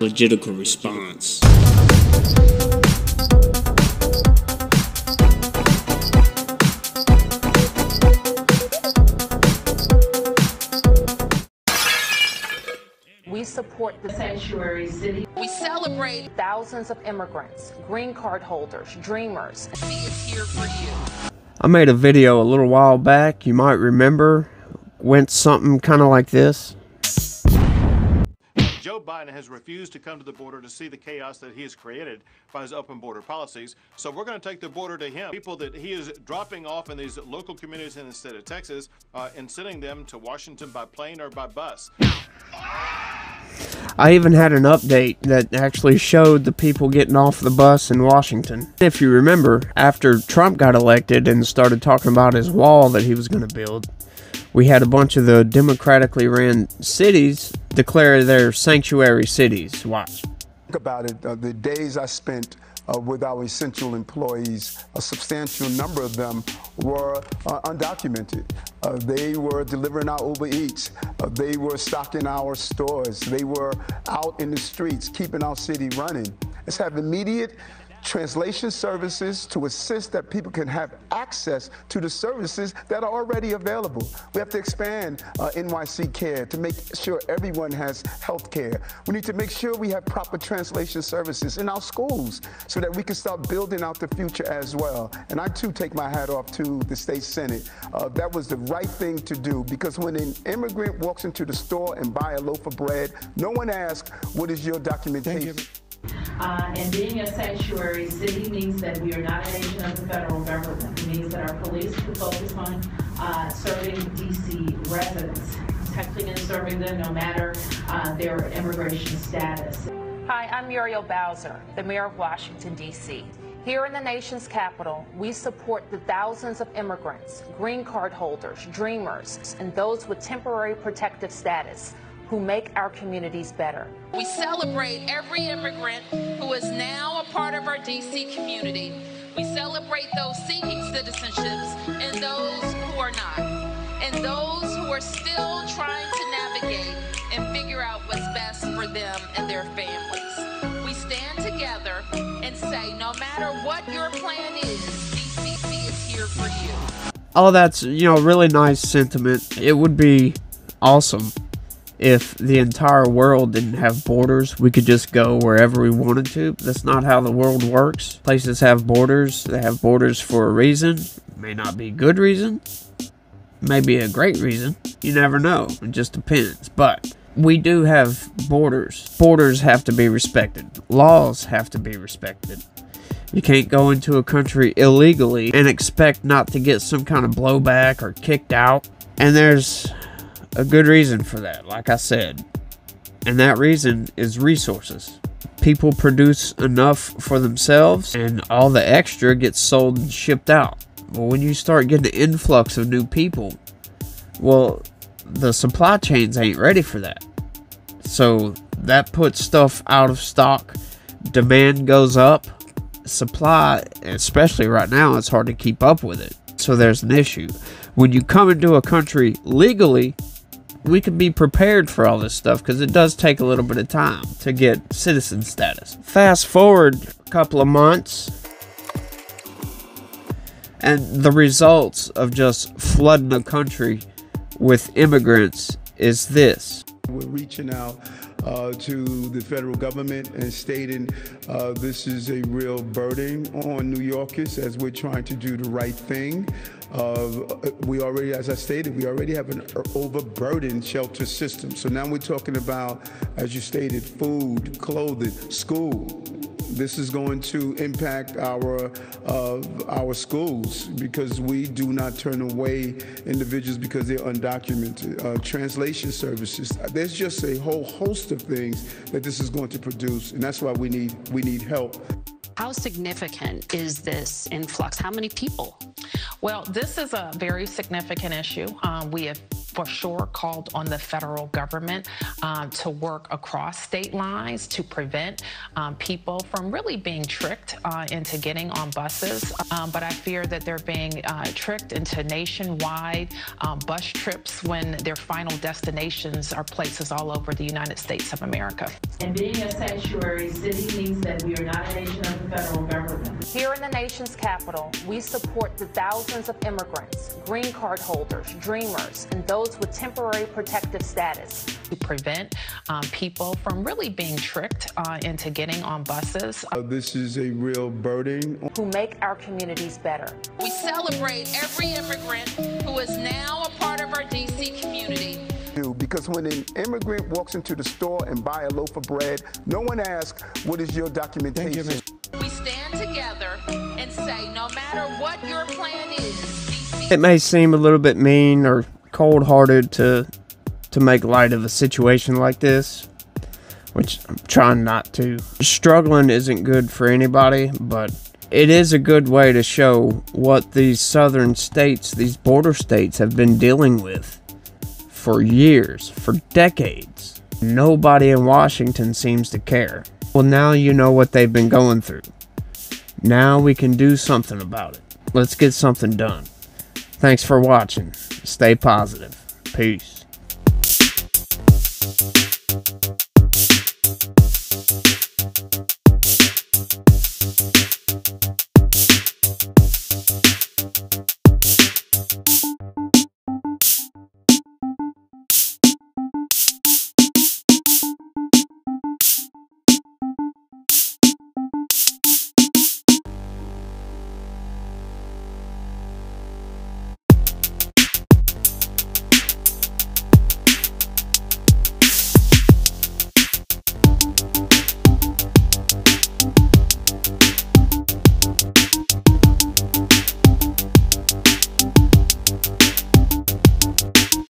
logistical response. We support the sanctuary city. We celebrate thousands of immigrants, green card holders, dreamers. He is here for you. I made a video a little while back, you might remember, went something kind of like this. Joe Biden has refused to come to the border to see the chaos that he has created by his open border policies. So we're going to take the border to him. People that he is dropping off in these local communities in the state of Texas and sending them to Washington by plane or by bus. I even had an update that actually showed the people getting off the bus in Washington. If you remember, after Trump got elected and started talking about his wall that he was going to build, we had a bunch of the democratically ran cities declare their sanctuary cities. Watch. Think about it. The days I spent with our essential employees, a substantial number of them were undocumented. They were delivering our Uber Eats. They were stocking our stores. They were out in the streets, keeping our city running. Let's have immediate translation services to assist that people can have access to the services that are already available. We have to expand NYC Care to make sure everyone has health care. We need to make sure we have proper translation services in our schools so that we can start building out the future as well. And I too take my hat off to the state Senate. That was the right thing to do, because when an immigrant walks into the store and buy a loaf of bread, no one asks, what is your documentation? And being a sanctuary city means that we are not an agent of the federal government. It means that our police will focus on serving D.C. residents, protecting and serving them no matter their immigration status. Hi, I'm Muriel Bowser, the mayor of Washington, D.C. Here in the nation's capital, we support the thousands of immigrants, green card holders, dreamers, and those with temporary protective status who make our communities better. We celebrate every immigrant who is now a part of our D.C. community. We celebrate those seeking citizenships and those who are not, and those who are still trying to navigate and figure out what's best for them and their families. We stand together and say, no matter what your plan is, DCC is here for you. Oh, that's, really nice sentiment. It would be awesome if the entire world didn't have borders. We could just go wherever we wanted to. That's not how the world works. Places have borders. They have borders for a reason. May not be a good reason. Maybe a great reason. You never know. It just depends. But we do have borders. Borders have to be respected. Laws have to be respected. You can't go into a country illegally and expect not to get some kind of blowback or kicked out. And there's a good reason for that, like I said. And that reason is resources. People produce enough for themselves, and all the extra gets sold and shipped out. Well, when you start getting an influx of new people, well, the supply chains ain't ready for that. So that puts stuff out of stock. Demand goes up. Supply, especially right now, it's hard to keep up with it. So there's an issue. When you come into a country legally, we can be prepared for all this stuff, because it does take a little bit of time to get citizen status. Fast forward a couple of months, and the results of just flooding a country with immigrants is this. We're reaching out to the federal government and stating this is a real burden on New Yorkers as we're trying to do the right thing. We already, as I stated, we already have an overburdened shelter system. So now we're talking about, as you stated, food, clothing, school. This is going to impact our schools, because we do not turn away individuals because they're undocumented. Translation services. There's just a whole host of things that this is going to produce, and that's why we need help. How significant is this influx? How many people? Well, this is a very significant issue. We have for sure called on the federal government to work across state lines to prevent people from really being tricked into getting on buses. But I fear that they're being tricked into nationwide bus trips when their final destinations are places all over the United States of America. And being a sanctuary city means that we are not an agent of the federal government. Here in the nation's capital, we support the thousands of immigrants, green card holders, dreamers, and those with temporary protective status. To prevent people from really being tricked into getting on buses. This is a real burden. Who make our communities better. We celebrate every immigrant who is now a part of our DC community. Because when an immigrant walks into the store and buy a loaf of bread, no one asks, what is your documentation? We stand together and say, no matter what your plan is, DC. It may seem a little bit mean or cold-hearted to make light of a situation like this, which I'm trying not to. Struggling isn't good for anybody, but it is a good way to show what these southern states, these border states, have been dealing with for years, for decades. Nobody in Washington seems to care. Well, now you know what they've been going through. Now we can do something about it. Let's get something done. Thanks for watching. Stay positive. Peace.